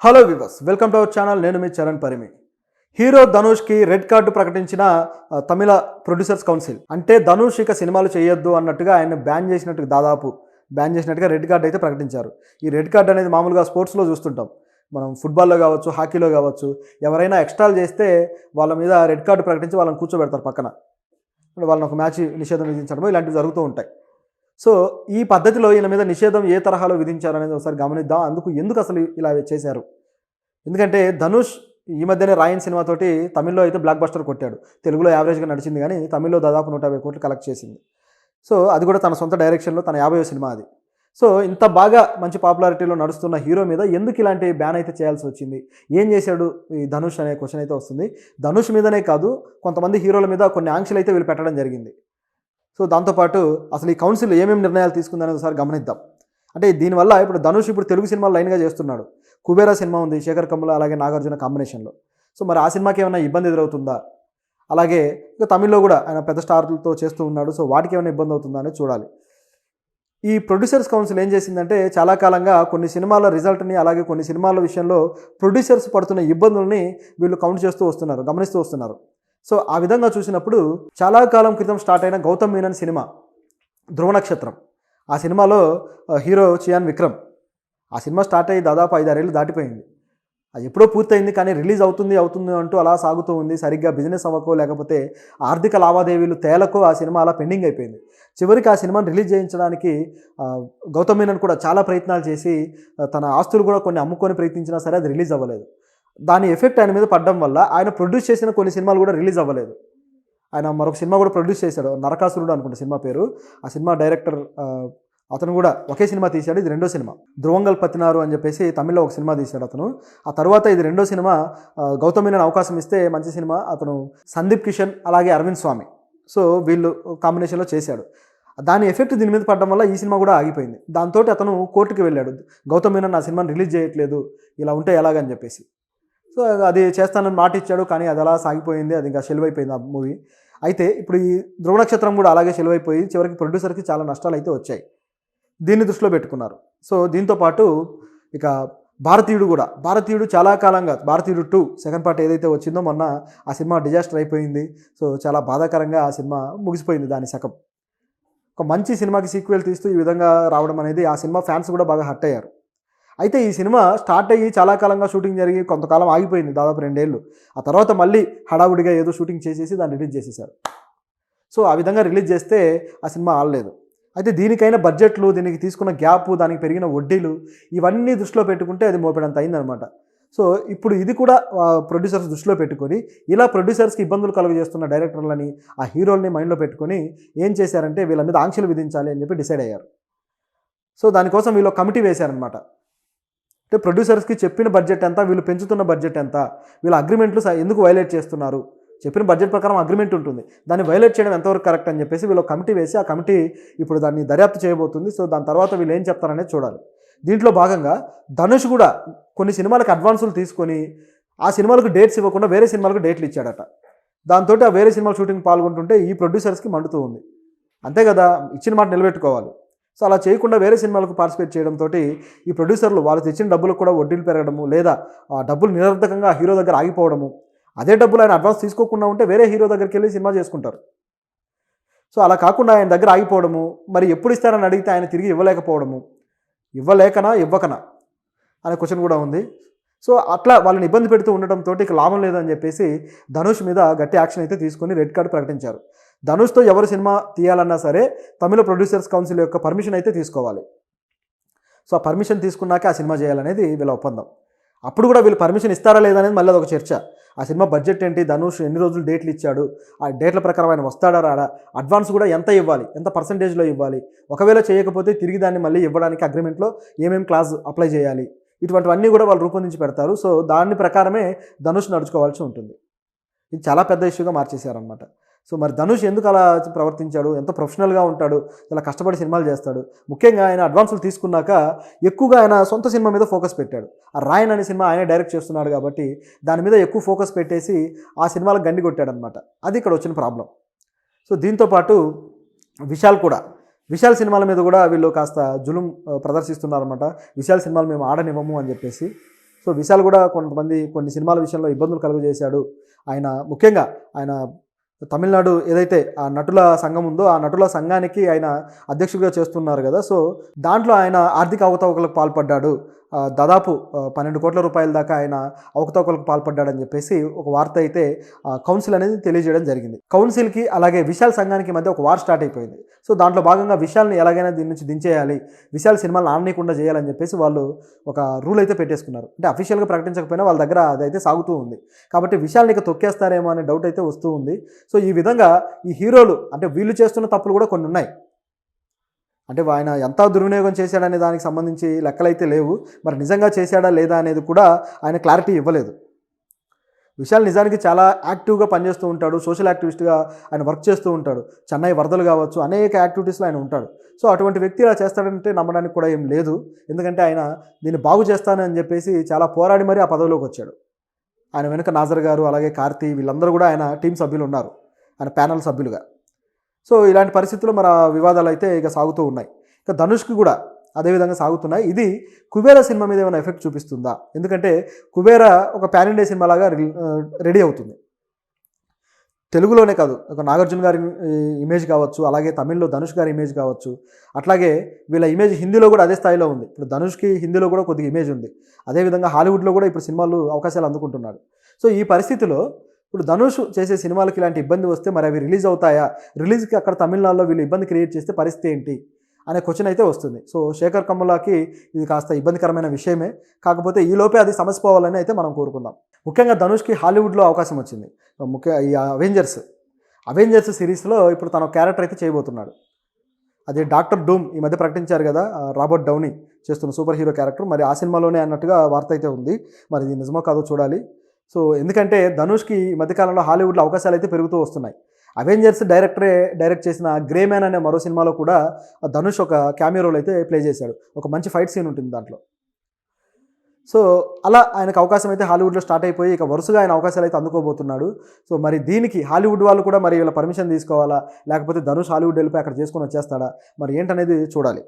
Hello viewers, welcome to our channel. నేను మీ Charan Parimi. Hero ధనుష్కి రెడ్ కార్డు ప్రకటించిన తమిళ ప్రొడ్యూసర్స్ కౌన్సిల్. అంటే ధనుష్ ఇక సినిమాలు చేయొద్దు అన్నట్టుగా ఆయన బ్యాన్ చేసినట్టుగా, దాదాపు బ్యాన్ చేసినట్టుగా రెడ్ కార్డు అయితే ప్రకటించారు. ఈ రెడ్ కార్డు అనేది మామూలుగా స్పోర్ట్స్లో చూస్తుంటాం. మనం ఫుట్బాల్లో కావచ్చు, హాకీలో కావచ్చు, ఎవరైనా ఎక్స్ట్రాలు చేస్తే వాళ్ళ మీద రెడ్ కార్డు ప్రకటించి వాళ్ళని కూర్చోబెడతారు పక్కన. వాళ్ళని ఒక మ్యాచ్ నిషేధం విధించడం ఇలాంటివి జరుగుతూ ఉంటాయి. సో ఈ పద్ధతిలో ఈయన మీద నిషేధం ఏ తరహాలో విధించారనేది ఒకసారి గమనిద్దాం. ఎందుకు అసలు ఇలా చేశారు? ఎందుకంటే ధనుష్ ఈ మధ్యనే రాయన్ సినిమాతోటి తమిళ్లో అయితే బ్లాక్ బస్టర్ కొట్టాడు. తెలుగులో యావరేజ్గా నడిచింది, కానీ తమిళ్లో దాదాపు 150 కోట్లు కలెక్ట్ చేసింది. సో అది కూడా తన సొంత డైరెక్షన్లో తన 50వ సినిమా అది. సో ఇంత బాగా మంచి పాపులారిటీలో నడుస్తున్న హీరో మీద ఎందుకు ఇలాంటి బ్యాన్ అయితే చేయాల్సి వచ్చింది? ఏం చేశాడు ఈ ధనుష్ అనే క్వశ్చన్ అయితే వస్తుంది. ధనుష్ మీదనే కాదు, కొంతమంది హీరోల మీద కొన్ని ఆంక్షలు అయితే వీళ్ళు పెట్టడం జరిగింది. సో దాంతోపాటు అసలు ఈ కౌన్సిల్ ఏమేమి నిర్ణయాలు తీసుకుందనేది ఒకసారి గమనిద్దాం. అంటే దీనివల్ల ఇప్పుడు ధనుష్ తెలుగు సినిమాలు లైన్గా చేస్తున్నాడు. కుబేరా సినిమా ఉంది, శేఖర్ కమ్ముల అలాగే నాగార్జున కాంబినేషన్లో. సో మరి ఆ సినిమాకి ఏమైనా ఇబ్బంది ఎదురవుతుందా? అలాగే ఇక తమిళ్లో కూడా ఆయన పెద్ద స్టార్లతో చేస్తూ ఉన్నాడు. సో వాటికి ఏమైనా ఇబ్బంది అవుతుందా అనేది చూడాలి. ఈ ప్రొడ్యూసర్స్ కౌన్సిల్ ఏం చేసిందంటే, చాలా కాలంగా కొన్ని సినిమాల రిజల్ట్ని, అలాగే కొన్ని సినిమాల విషయంలో ప్రొడ్యూసర్స్ పడుతున్న ఇబ్బందుల్ని వీళ్ళు కౌంట్ చేస్తూ వస్తున్నారు, గమనిస్తూ వస్తున్నారు. సో ఆ విధంగా చూసినప్పుడు చాలా కాలం క్రితం స్టార్ట్ అయిన గౌతమ్ మీనన్ సినిమా ధ్రువ నక్షత్రం, ఆ సినిమాలో హీరో చియాన్ విక్రమ్. ఆ సినిమా స్టార్ట్ అయ్యి దాదాపు 5-6 ఏళ్ళు దాటిపోయింది. అది ఎప్పుడో పూర్తయింది, కానీ రిలీజ్ అవుతుంది అంటూ అలా సాగుతూ ఉంది. సరిగ్గా బిజినెస్ అవ్వకో, లేకపోతే ఆర్థిక లావాదేవీలు తేలకో ఆ సినిమా అలా పెండింగ్ అయిపోయింది. చివరికి ఆ సినిమాని రిలీజ్ చేయించడానికి గౌతమ్ మీనన్ కూడా చాలా ప్రయత్నాలు చేసి తన ఆస్తులు కూడా కొన్ని అమ్ముకొని ప్రయత్నించినా సరే అది రిలీజ్ అవ్వలేదు. దాని ఎఫెక్ట్ ఆయన మీద పడడం వల్ల ఆయన ప్రొడ్యూస్ చేసిన కొన్ని సినిమాలు కూడా రిలీజ్ అవ్వలేదు. ఆయన మరొక సినిమా కూడా ప్రొడ్యూస్ చేశాడు, నరకాసురుడు అనుకుంటే సినిమా పేరు. ఆ సినిమా డైరెక్టర్ అతను కూడా ఒకే సినిమా తీశాడు. ఇది రెండో సినిమా. ధ్రువంగల్ పతినారు అని చెప్పేసి తమిళ్లో ఒక సినిమా తీశాడు అతను. ఆ తర్వాత ఇది రెండో సినిమా. గౌతమ్ మీనన్ అవకాశం ఇస్తే మంచి సినిమా. అతను సందీప్ కిషన్ అలాగే అరవింద్ స్వామి, సో వీళ్ళు కాంబినేషన్లో చేశాడు. దాని ఎఫెక్ట్ దీని మీద పడడం వల్ల ఈ సినిమా కూడా ఆగిపోయింది. దాంతో అతను కోర్టుకి వెళ్ళాడు. గౌతమ్ మీనన్ నా సినిమాని రిలీజ్ చేయట్లేదు, ఇలా ఉంటే ఎలాగని చెప్పేసి. సో అది చేస్తానని మాట ఇచ్చాడు, కానీ అది అలా సాగిపోయింది. అది ఇంకా షెల్వ్ అయిపోయింది ఆ మూవీ. అయితే ఇప్పుడు ఈ ధ్రువ నక్షత్రం కూడా అలాగే షెల్వ్ అయిపోయి చివరికి ప్రొడ్యూసర్కి చాలా నష్టాలు అయితే వచ్చాయి. దీన్ని దృష్టిలో పెట్టుకున్నారు. సో దీంతోపాటు ఇక భారతీయుడు చాలా కాలంగా, భారతీయుడు 2 సెకండ్ పార్ట్ ఏదైతే వచ్చిందో మొన్న, ఆ సినిమా డిజాస్టర్ అయిపోయింది. సో చాలా బాధాకరంగా ఆ సినిమా ముగిసిపోయింది దాని శకం. ఒక మంచి సినిమాకి సీక్వెల్ తీస్తూ ఈ విధంగా రావడం అనేది ఆ సినిమా ఫ్యాన్స్ కూడా బాగా హర్ట్ అయ్యారు. అయితే ఈ సినిమా స్టార్ట్ అయ్యి చాలా కాలంగా షూటింగ్ జరిగి కొంతకాలం ఆగిపోయింది, దాదాపు 2 ఏళ్ళు. ఆ తర్వాత మళ్ళీ హడావుడిగా ఏదో షూటింగ్ చేసేసి దాన్ని రిలీజ్ చేసేసారు. సో ఆ విధంగా రిలీజ్ చేస్తే ఆ సినిమా ఆడలేదు. అయితే దీనికైనా బడ్జెట్లు, దీనికి తీసుకున్న గ్యాప్, దానికి పెరిగిన వడ్డీలు, ఇవన్నీ దృష్టిలో పెట్టుకుంటే అది మోపేడంత అయిందనమాట. సో ఇప్పుడు ఇది కూడా ప్రొడ్యూసర్స్ దృష్టిలో పెట్టుకొని, ఇలా ప్రొడ్యూసర్స్కి ఇబ్బందులు కలుగజేస్తున్న డైరెక్టర్లని, ఆ హీరోల్ని మైండ్లో పెట్టుకొని ఏం చేశారంటే వీళ్ళ మీద ఆంక్షలు విధించాలి అని చెప్పి డిసైడ్ అయ్యారు. సో దానికోసం వీళ్ళు కమిటీ వేశారనమాట. అంటే ప్రొడ్యూసర్స్కి చెప్పిన బడ్జెట్ ఎంత, వీళ్ళు పెంచుతున్న బడ్జెట్ ఎంత, వీళ్ళ అగ్రిమెంట్లు ఎందుకు వైలేట్ చేస్తున్నారు, చెప్పిన బడ్జెట్ ప్రకారం అగ్రిమెంట్ ఉంటుంది, దాన్ని వైలేట్ చేయడం ఎంతవరకు కరెక్ట్ అని చెప్పేసి వీళ్ళు కమిటీ వేసి, ఆ కమిటీ ఇప్పుడు దాన్ని దర్యాప్తు చేయబోతుంది. సో దాని తర్వాత వీళ్ళు ఏం చెప్తారనేది చూడాలి. దీంట్లో భాగంగా ధనుష్ కూడా కొన్ని సినిమాలకు అడ్వాన్సులు తీసుకొని ఆ సినిమాలకు డేట్స్ ఇవ్వకుండా వేరే సినిమాలకు డేట్లు ఇచ్చాడట. దాంతో ఆ వేరే సినిమా షూటింగ్ పాల్గొంటుంటే ఈ ప్రొడ్యూసర్స్కి మండుతూ ఉంది. అంతే కదా, ఇచ్చిన మాట నిలబెట్టుకోవాలి. సో అలా చేయకుండా వేరే సినిమాలకు పార్టిసిపేట్ చేయడంతో ఈ ప్రొడ్యూసర్లు వాళ్ళు తెచ్చిన డబ్బులకు కూడా వడ్డీలు పెరగడము, లేదా ఆ డబ్బులు నిరర్ధకంగా హీరో దగ్గర ఆగిపోవడము, అదే డబ్బులు ఆయన అడ్వాన్స్ తీసుకోకుండా ఉంటే వేరే హీరో దగ్గరికి వెళ్ళి సినిమా చేసుకుంటారు. సో అలా కాకుండా ఆయన దగ్గర ఆగిపోవడము, మరి ఎప్పుడు ఇస్తారని అడిగితే ఆయన తిరిగి ఇవ్వలేకపోవడము, ఇవ్వకనా అనే క్వశ్చన్ కూడా ఉంది. సో అట్లా వాళ్ళని ఇబ్బంది పెడుతూ ఉండటంతో ఇక లాభం లేదని చెప్పేసి ధనుష్ మీద గట్టి యాక్షన్ అయితే తీసుకొని రెడ్ కార్డు ప్రకటించారు. ధనుష్తో ఎవరు సినిమా తీయాలన్నా సరే తమిళ ప్రొడ్యూసర్స్ కౌన్సిల్ యొక్క పర్మిషన్ అయితే తీసుకోవాలి. సో ఆ పర్మిషన్ తీసుకున్నాక ఆ సినిమా చేయాలనేది వీళ్ళ ఒప్పందం. అప్పుడు కూడా వీళ్ళు పర్మిషన్ ఇస్తారా లేదా అనేది మళ్ళీ అదొక చర్చ. ఆ సినిమా బడ్జెట్ ఏంటి, ధనుష్ ఎన్ని రోజులు డేట్లు ఇచ్చాడు, ఆ డేట్ల ప్రకారం ఆయన వస్తాడా రాడా, అడ్వాన్స్ కూడా ఎంత ఇవ్వాలి, ఎంత పర్సంటేజ్లో ఇవ్వాలి, ఒకవేళ చేయకపోతే తిరిగి దాన్ని మళ్ళీ ఇవ్వడానికి అగ్రిమెంట్లో ఏమేమి క్లాజ్ అప్లై చేయాలి, ఇటువంటివన్నీ కూడా వాళ్ళు రూపొందించి పెడతారు. సో దాని ప్రకారమే ధనుష్ నడుచుకోవాల్సి ఉంటుంది. ఇది చాలా పెద్ద ఇష్యూగా మార్చేశారనమాట. సో మరి ధనుష్ ఎందుకు అలా ప్రవర్తించాడు, ఎంత ప్రొఫెషనల్గా ఉంటాడు, చాలా కష్టపడి సినిమాలు చేస్తాడు. ముఖ్యంగా ఆయన అడ్వాన్సులు తీసుకున్నాక ఎక్కువగా ఆయన సొంత సినిమా మీద ఫోకస్ పెట్టాడు. ఆ రాయన్ అనే సినిమా ఆయనే డైరెక్ట్ చేస్తున్నాడు కాబట్టి దాని మీద ఎక్కువ ఫోకస్ పెట్టేసి ఆ సినిమాలకు గండి కొట్టాడనమాట. అది ఇక్కడ వచ్చిన ప్రాబ్లం. సో దీంతోపాటు విశాల్ సినిమాల మీద కూడా వీళ్ళు కాస్త జులుం ప్రదర్శిస్తున్నారన్నమాట. విశాల్ సినిమాలు మేము ఆడనివ్వము అని చెప్పేసి. సో సో విశాల్ కూడా కొన్ని సినిమాల విషయంలో ఇబ్బందులు కలుగజేశాడు. ఆయన ముఖ్యంగా ఆయన తమిళనాడు ఏదైతే ఆ నటుల సంఘం ఉందో ఆ నటుల సంఘానికి ఆయన అధ్యక్షుడిగా చేస్తున్నారు కదా. సో దాంట్లో ఆయన ఆర్థిక అవకతవకలకు పాల్పడ్డాడు. దాదాపు 12 కోట్ల రూపాయల దాకా ఆయన అవకతవకలకు పాల్పడ్డాడని చెప్పేసి ఒక వార్త అయితే కౌన్సిల్ అనేది తెలియజేయడం జరిగింది. కౌన్సిల్కి అలాగే విశాల్ సంఘానికి మధ్య ఒక వార్ స్టార్ట్ అయిపోయింది. సో దాంట్లో భాగంగా విశాల్ని ఎలాగైనా దీని నుంచి దించేయాలి, విశాల్ సినిమాలు ఆడనీయకుండా చేయాలని చెప్పేసి వాళ్ళు ఒక రూల్ అయితే పెట్టేసుకున్నారు. అంటే అఫీషియల్గా ప్రకటించకపోయినా వాళ్ళ దగ్గర అదైతే సాగుతూ ఉంది. కాబట్టి విశాల్ని ఇక తొక్కేస్తారేమో అనే డౌట్ అయితే వస్తూ ఉంది. సో ఈ విధంగా ఈ హీరోలు అంటే వీళ్ళు చేస్తున్న తప్పులు కూడా కొన్ని ఉన్నాయి. అంటే ఆయన ఎంత దుర్వినియోగం చేశాడనే దానికి సంబంధించి లెక్కలైతే లేవు. మరి నిజంగా చేశాడా లేదా అనేది కూడా ఆయన క్లారిటీ ఇవ్వలేదు. విశాల్ నిజానికి చాలా యాక్టివ్గా పనిచేస్తూ ఉంటాడు. సోషల్ యాక్టివిస్ట్గా ఆయన వర్క్ చేస్తూ ఉంటాడు. చెన్నై వరదలు కావచ్చు, అనేక యాక్టివిటీస్లో ఆయన ఉంటాడు. సో అటువంటి వ్యక్తి ఇలా చేస్తాడంటే నమ్మడానికి కూడా ఏం లేదు. ఎందుకంటే ఆయన దీన్ని బాగు చేస్తానని చెప్పేసి చాలా పోరాడి మరీ ఆ పదవిలోకి వచ్చాడు. ఆయన వెనుక నాజర్ గారు అలాగే కార్తీ వీళ్ళందరూ కూడా ఆయన టీం సభ్యులు ఉన్నారు, ఆయన ప్యానల్ సభ్యులుగా. సో ఇలాంటి పరిస్థితుల్లో మరి ఆ వివాదాలు అయితే ఇక సాగుతూ ఉన్నాయి. ఇక ధనుష్కి కూడా అదేవిధంగా సాగుతున్నాయి. ఇది కుబేరా సినిమా మీద ఏమైనా ఎఫెక్ట్ చూపిస్తుందా? ఎందుకంటే కుబేరా ఒక పాన్ ఇండియా సినిమా లాగా రెడీ అవుతుంది. తెలుగులోనే కాదు, ఒక నాగార్జున గారి ఇమేజ్ కావచ్చు, అలాగే తమిళ్లో ధనుష్ గారి ఇమేజ్ కావచ్చు, అట్లాగే వీళ్ళ ఇమేజ్ హిందీలో కూడా అదే స్థాయిలో ఉంది. ఇప్పుడు ధనుష్కి హిందీలో కూడా కొద్దిగా ఇమేజ్ ఉంది. అదేవిధంగా హాలీవుడ్లో కూడా ఇప్పుడు సినిమాలు అవకాశాలు అందుకుంటున్నాడు. సో ఈ పరిస్థితిలో ఇప్పుడు ధనుష్ చేసే సినిమాలకి ఇలాంటి ఇబ్బంది వస్తే మరి అవి రిలీజ్ అవుతాయా? రిలీజ్కి అక్కడ తమిళనాడులో వీళ్ళు ఇబ్బంది క్రియేట్ చేస్తే పరిస్థితి ఏంటి అనే క్వశ్చన్ అయితే వస్తుంది. సో శేఖర్ కమ్ములాకి ఇది కాస్త ఇబ్బందికరమైన విషయమే. కాకపోతే ఈలోపే అది సమసిపోవాలని అయితే మనం కోరుకుందాం. ముఖ్యంగా ధనుష్కి హాలీవుడ్లో అవకాశం వచ్చింది. ఈ అవెంజర్స్ సిరీస్లో ఇప్పుడు తన క్యారెక్టర్ అయితే చేయబోతున్నాడు. అది డాక్టర్ డూమ్ ఈ మధ్య ప్రకటించారు కదా, రాబర్ట్ డౌనీ చేస్తున్న సూపర్ హీరో క్యారెక్టర్. మరి ఆ సినిమాలోనే అన్నట్టుగా వార్త అయితే ఉంది. మరి ఇది నిజమో కాదో చూడాలి. సో ఎందుకంటే ధనుష్కి ఈ మధ్యకాలంలో హాలీవుడ్లో అవకాశాలు అయితే పెరుగుతూ వస్తున్నాయి. అవెంజర్స్ డైరెక్ట్ చేసిన గ్రే మ్యాన్ అనే మరో సినిమాలో కూడా ధనుష్ ఒక క్యామియో రోల్ అయితే ప్లే చేశాడు. ఒక మంచి ఫైట్ సీన్ ఉంటుంది దాంట్లో. సో అలా ఆయనకు అవకాశం అయితే హాలీవుడ్లో స్టార్ట్ అయిపోయి ఇక వరుసగా ఆయన అవకాశాలు అయితే అందుకోబోతున్నాడు. సో మరి దీనికి హాలీవుడ్ వాళ్ళు కూడా మరి వీళ్ళ పర్మిషన్ తీసుకోవాలా, లేకపోతే ధనుష్ హాలీవుడ్ వెళ్ళిపోయి అక్కడ చేసుకొని వచ్చేస్తాడా, మరి ఏంటనేది చూడాలి.